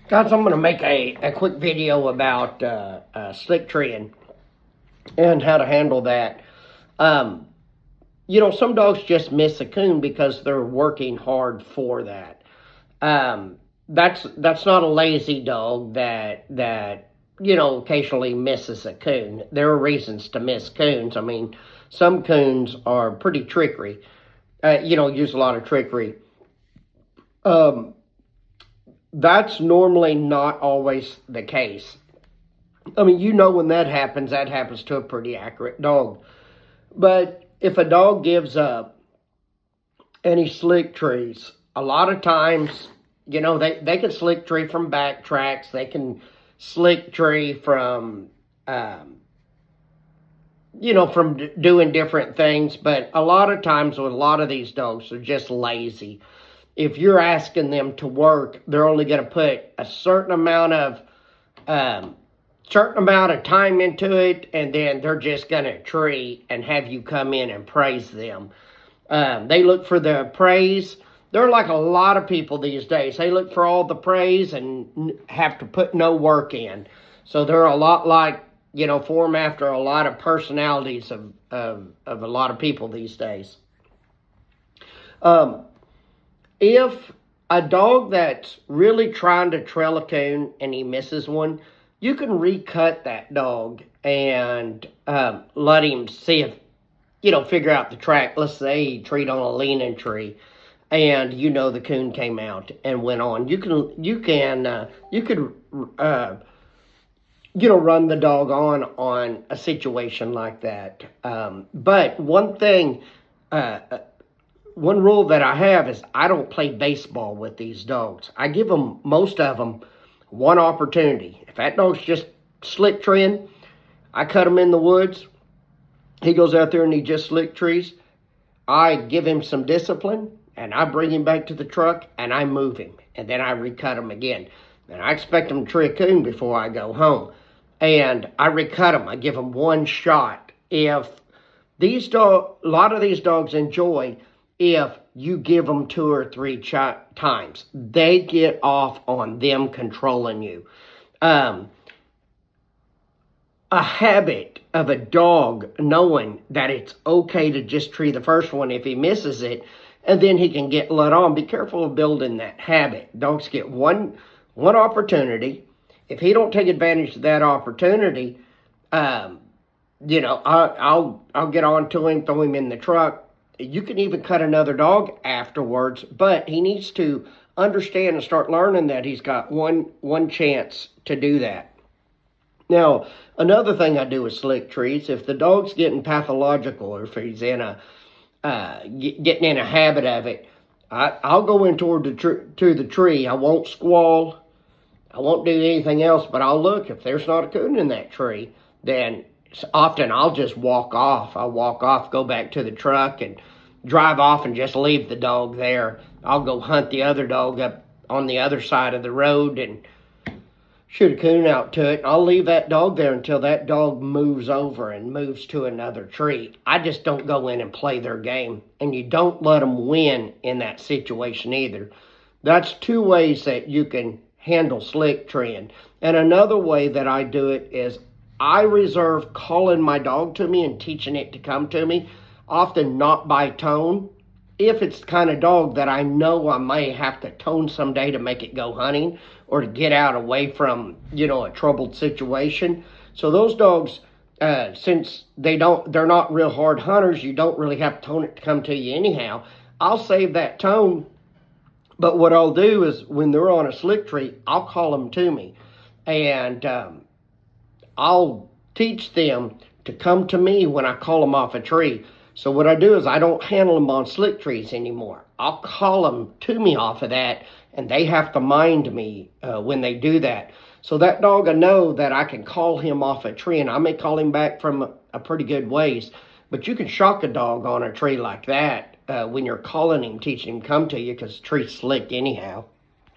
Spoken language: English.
Guys, I'm going to make a quick video about slick treeing and how to handle that. Um, some dogs just miss a coon because they're working hard for that. That's not a lazy dog that occasionally misses a coon. There are reasons to miss coons. I mean, some coons are pretty trickery. Use a lot of trickery. Um, that's normally not always the case. I mean, when that happens to a pretty accurate dog. But if a dog gives up and he slick trees, a lot of times, they can slick tree from back tracks. They can slick tree from doing different things. But a lot of times with a lot of these dogs, they're just lazy. If you're asking them to work, they're only going to put a certain amount of time into it, and then they're just going to tree and have you come in and praise them. They look for the praise. They're like a lot of people these days. They look for all the praise and have to put no work in. So they're a lot like, form after a lot of personalities of a lot of people these days. If a dog that's really trying to trail a coon and he misses one, you can recut that dog and let him see if, figure out the track. Let's say he treed on a leaning tree and the coon came out and went on. You could run the dog on a situation like that. But one rule that I have is I don't play baseball with these dogs. I give most of them, one opportunity. If that dog's just slick treeing, I cut him in the woods. He goes out there and he just slick trees. I give him some discipline, and I bring him back to the truck, and I move him, and then I recut him again. And I expect him to tree a coon before I go home. And I recut him. I give him one shot. A lot of these dogs enjoy if you give them 2 or 3 times. They get off on them controlling you. A habit of a dog knowing that it's okay to just tree the first one if he misses it, and then he can get let on. Be careful of building that habit. Dogs get one opportunity. If he don't take advantage of that opportunity, I'll get on to him, throw him in the truck. You can even cut another dog afterwards, but he needs to understand and start learning that he's got one chance to do that. Now, another thing I do with slick trees, if the dog's getting pathological or if he's getting in a habit of it, I'll go in toward the tree. I won't squall. I won't do anything else, but I'll look. If there's not a coon in that tree, then often I'll just walk off. I'll walk off, go back to the truck, and drive off and just leave the dog there. I'll go hunt the other dog up on the other side of the road and shoot a coon out to it. I'll leave that dog there until that dog moves over and moves to another tree. I just don't go in and play their game, and you don't let them win in that situation either. That's 2 ways that you can handle slick treeing. And another way that I do it is I reserve calling my dog to me and teaching it to come to me, often not by tone. If it's the kind of dog that I know I may have to tone someday to make it go hunting or to get out away from, a troubled situation. So those dogs, since they're not real hard hunters, you don't really have to tone it to come to you anyhow. I'll save that tone, but what I'll do is when they're on a slick tree, I'll call them to me, and I'll teach them to come to me when I call them off a tree. So what I do is I don't handle them on slick trees anymore. I'll call them to me off of that, and they have to mind me when they do that. So that dog, I know that I can call him off a tree, and I may call him back from a pretty good ways. But you can shock a dog on a tree like that when you're calling him, teaching him come to you, because the tree's slick anyhow.